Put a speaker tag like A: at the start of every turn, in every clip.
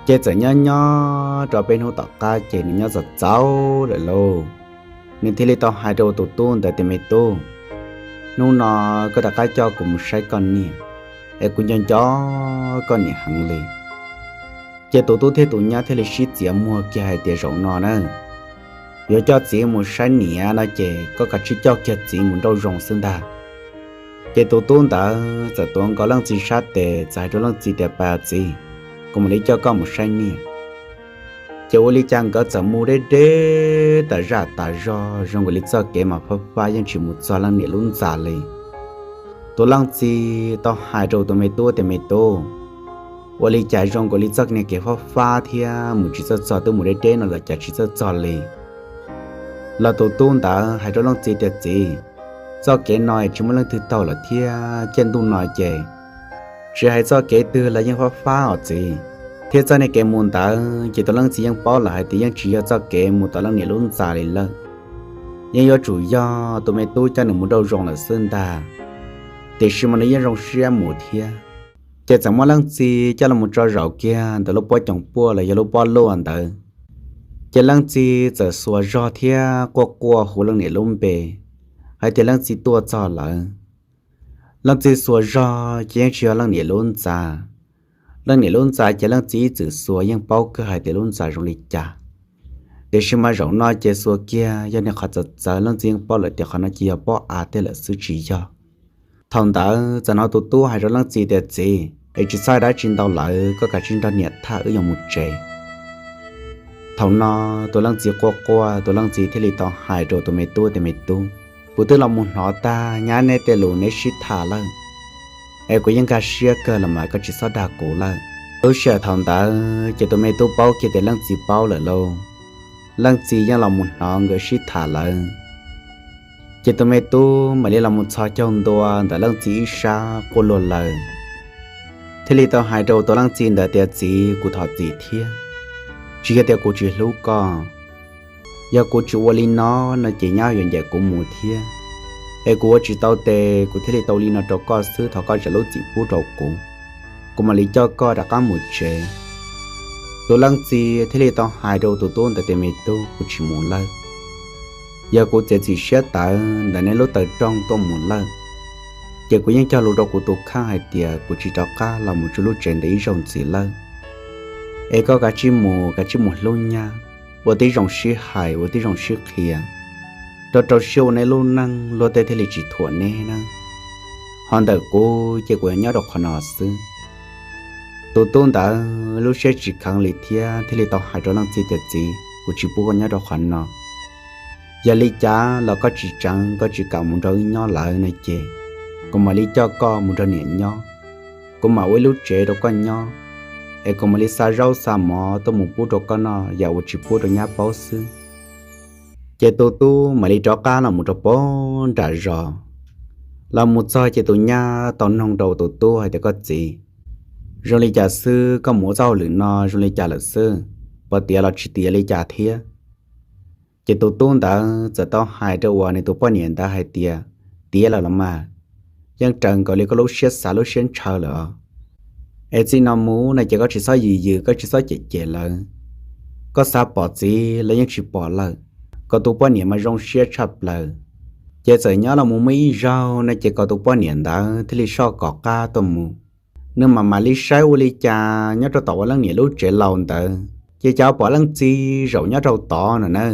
A: chế giờ nhỏ cho bên hông tọt cá chế nhỏ giật cháu rồi lô nên thì lấy tao hai đầu tụt tuôn tại tiệm tô nô nó có đặt cái cho cùng sai con nè em cũng nhận cho con nè hàng lì chế tụt tuôn thế tụi nhá thế là shit gì mua kia hay tiền rộng nó nữa giờ cho chị một sai nè nó chế có cả chỉ cho kia chị muốn đâu rộng xương ta chế tụt tuôn ta giờ tuôn có lăng gì sát để giải cho lăng gì để bà chị cũng lấy cho con một sai nè cháu lấy chăng có chấm mua đế ta ra ta rồi lấy cho cái mà phá nhưng chỉ một cho lăng nè luôn giả lì tôi lăng gì tao hai đầu tôi mấy tô我lấy trái rong có lấy cho này cái phá thì một chỉ cho tôi một đế nó là chỉ cho lì là tôi tôn ta hai đầu lăng gì để gì cho cái nói chỉ một lăng thứ tàu là thì chân tôi nói chè chỉ hay cho cái từ là những phá ở gì thế cho nên cái môn ta chỉ tao lăng chỉ yang bao lại thì yang chỉ cho cái môn tao lăng này luôn già lên lơ nhưng do chủ do tụi mày tôi cho nên muốn đâu rong là sơn ta để xem mà nó yang rong xia một thia chỉ chẳng muốn lăng gì cho là một trò rau kia từ lúc bao chồng bua là lúc bao lô anh ta chỉ lăng gì giờ xua rau thia qua hồ lăng này luôn bề hay thì lăng gì tua cho là lăng gì xua rau chỉ chỉ lăng này luôn già lăng này luôn dài chỉ lăng chỉ tự xua nhưng bao cơ hai thì luôn dài trong lịch trả để xem mà rộng nói chỉ xua kia do nên họ giật giờ lăng chỉ bao lại thì họ nói chỉ bao thế là sự chỉ cho thằng đó giờ nó tu hay rồi lăng chỉ để gì ấy chỉ sai đã trên đầu lại có cả trên đầu nhiệt tha ở trong một trời thằng nó tôi lăng chỉ qua tôi lăng chỉ thì lịch tao hai rồi tôi mày tu bữa tôi làm một nó ta nhá này để lù này shit thả lên em cũngยังการเชื่อเกินละมาก็จะสอดากูละตัวเชื่อทางตาจะตัวไม่ตัวเป้าจะแต่ลังจีเป้าเลยโลลังจียังเราหมุนน้องก็ชิดถาเลยจะตัวไม่ตัวมาเรียกเราหมุนชอจงตัวแต่ลังจีชากูหล่นเลยที่ลีตัวหายตัวลังจีแต่เดียจีกูถอดจีเทียจีเดียกูจีลูกก่อนอยากกูจีวลีน้อน่ะจีน่าอย่างใหญ่กูหมูเทียai của chỉ tao tê của thế tao liên nó cho con sư thọ con sẽ lối chỉ phú đầu của mà lý cho con đã có một chế tôi lăng gì thế tao hai đầu tôi tôn tại tiệm tôi của chỉ muốn lên giờ của chỉ xét tại là nên lối tới trong tôi muốn lên giờ của những cho lối đầu của tôi khá hai tiệt của chỉ cho cá là một chút lối trên để rồng gì lên ai có cả chỉ một luôn nha và tí rồng xí hải và tí rồng xí kia đó trâu siêu này luôn năng lo tê thế là chỉ thuận nè năng hoàn đời cô chỉ của nhớ đọc khoản sư tôi tôn đã lúc sẽ chỉ khang lịch thia thế là tao hai trâu năng gì để gì của chỉ bố con nhớ đọc khoản nó giờ lý cha là có chỉ trắng có chỉ cả một trâu nhỏ lại này chè còn mà lý cho con một trâu nhẹ nhỏ còn mà với lúc trẻ đâu con nhỏ em còn mà lý xa rau xa mỏ tôi một bố đâu con nó giờ chỉ bố đâu nhá bao sư chế tu mà đi cho cá là một trò bó trả rò là một soi chế tu nha tao nông đầu tu hay để có gì rồi lấy trả sư có một rau lửa no rồi lấy trả là sư và tiền là chỉ tiền lấy trả thiệt chế tu đã giờ tao hai đứa qua này tu bao nhiêu đã hai tiền là lắm mà nhưng trần có lấy có lúc xét xả lúc xét chờ lỡ em chỉ nói mũ này chỉ có chỉ soi gì có chỉ soi chè lỡ có sao bỏ gì lấy những chỉ bỏ lỡ có tụ bao nhiêu mà rong xe chập lờ, chỉ sợ nhớ là muốn mấy rau nên chỉ có tụ bao nhiêu đó thì lý sao có cá tôm mù, nhưng mà lý sao lý cha nhớ cho tàu lăng nhiều lúc trẻ lâu nữa, chỉ cháu bỏ lăng chi rồi nhớ rau to nữa,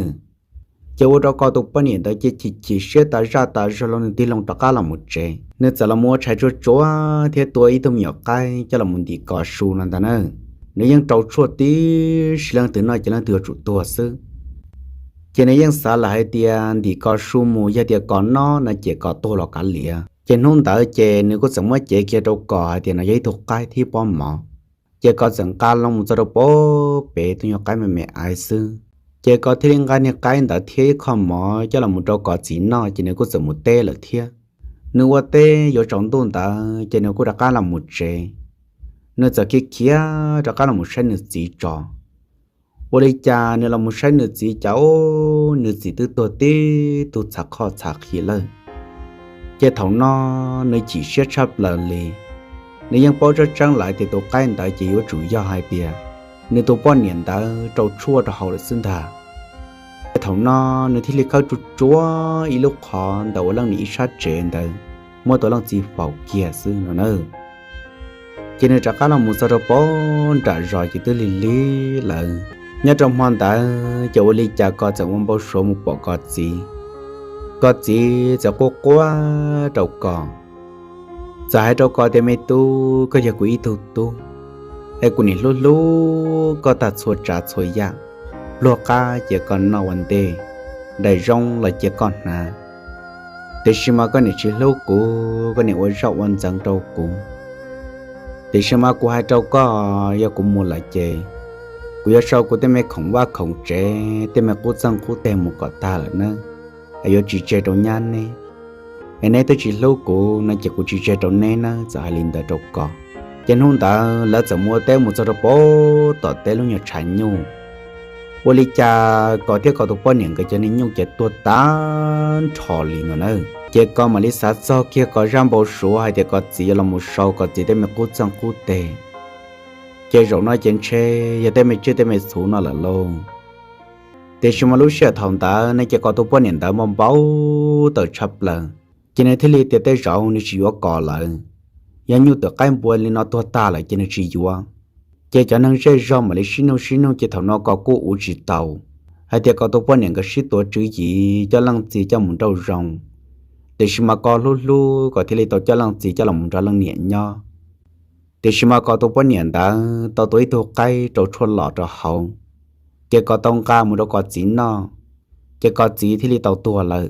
A: chỉ vô đó có tụ bao nhiêu đó chỉ xe ta ra luôn đi lòng cá là một trẻ, nên giờ là mua trái chúa thì tuổi tụi nhỏ cái cho là muốn đi cò su nữa nữa, nếu những trâu chúa tí lăng từ nói chỉ lăng từ chủ tua sư chỉ nên những xã lại tiền thì có số mù giờ tiền có nó chỉ có tô là cả lìa chỉ không đỡ chỉ nếu có sắm chỉ kia đâu có thì nó giấy thuộc cái thì bỏ mỏ chỉ có sắm cá lông cho đâu bỏ bé tôi nhớ cái mẹ ai xưa chỉ có thiên cái này cái đã thiết không mỏ cho là một đâu có chỉ nó chỉ nếu có sắm một tê là thiết nếu qua tê có trong tôn ta chỉ nếu có đặt cá là một chế nếu giờ kia đặt cá là một sen được chỉ trò我哋家呢，我们生日子早，日子都多啲，都拆開拆起了。這頭呢，你只需插了哩，你ยัง包咗張來，就到間大只有主要係邊， nơi tổ bọn niệm ta trâu chua trâu hậu là xưng thà thầu nó nơi thì lịch khâu chuột chúa ý lúc khó đầu lăng ní sát trên ta mỗi tổ lăng chỉ vào kia xưng nó nữa cho nên chắc là một số đồ bọn đã rồi chỉ tới lì là nhớ trong hoàn ta cho lý cha có chẳng muốn bao số một bộ có gì cho cô quá trâu còn giờ hai trâu có thì mấy tu có giờ quý tu ai cũng nhìn lú có ta xua trả xua ya lúa cá chỉ còn nấu vấn đề đại rong là chỉ còn nà để xem mà có những chuyện lâu cũ có những ôi rau ăn chẳng trâu cũ để xem mà của hai trâu có giờ cũng mua lại chè của giờ sau của tên mẹ không qua không trẻ tên mẹ cố chẳng cố tên một cọ ta là nữa ai giờ chỉ chè trâu nhăn nè ai này tôi chỉ lâu cũ nó chỉ của chỉ chè trâu nè nó giờ hai linh đã trâu cọ trên hôm ta lỡ giờ mua té một số đồ bó tọt té luôn nhặt chán nhau, vô lý cha có thể có đồ bó những cái cho nên nhung chết tuột tán trò liền rồi nữa, chỉ có mà lý sát sau kia có ram bao số hay thì có gì là một số có gì để mà cố chẳng cố tệ, chỉ rồi nói chuyện chơi, giờ để mình chơi để mình xuống nó là luôn, để xem mà lúc xưa thằng ta nên chỉ có đồ bó những ta mong bao tờ chấp lần, cho nên thế li để tới rồi nên chỉ có cò lại. Giờ như tụi cái buồn lên nó tua ta lại cho nên chỉ dùa, chỉ cho nên sẽ do mà lấy xin nông chỉ thằng nó có cố u chỉ tàu, hay thì có tụi bọn những cái sĩ tuổi chữ gì cho lăng gì cho muốn trâu rồng, để xem mà có lu có thể lấy tụi cho lăng gì cho lòng cho lăng nhện nho, để xem mà có tụi bọn những đã tụi tuổi tụi cái trâu chua lọ trâu hậu, chỉ có tông ca một đâu có gì nó, chỉ có gì thì lấy tụi tua lại,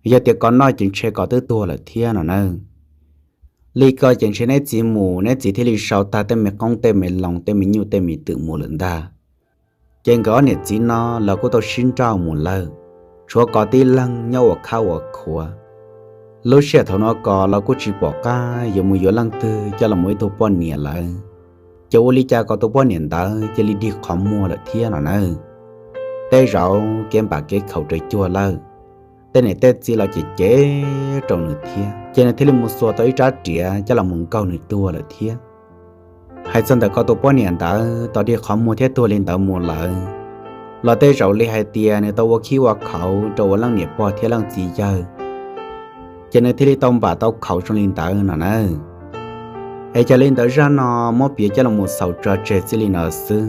A: giờ thì có nói chuyện chơi có tới tua là thiên rồi nè. Lý coi chẳng sẽ nét chỉ mù nét chỉ thế lý sau ta tên mẹ con tên mẹ lòng tên mẹ nhiều tên mẹ tự mù lần ta chẳng có nét chỉ nó là của tôi xin trao mù lơ chúa có tí lăng nhau ở khao ở khua lúc xe thầu nó có là của chỉ bỏ ca giờ mùi giờ lăng tư cho là mỗi tổ bọn nhẹ lại cho ô lý cha có tổ bọn nhẹ ta cho lý đi khó mua là thiên nào nữa tê rau kem bà cái khẩu trời chua lơ tên này tên chỉ là chỉ chế trong nửa thiên cho nên thế là một số tới trả trẻ cho là muốn câu nửa tua là thiên hai dân đã có tổ bọn niệm đã tao đi khó mua thế tua lên tao mua lại là tên rau lấy hai tiền này tao vô khí qua khẩu tao lăng niệm bỏ thế lăng gì giờ cho nên thế là tao bà tao khẩu trong lên tao nào nè hay cho lên tao ra nó mót bia cho là một sầu trà trẻ chỉ lên ở xưa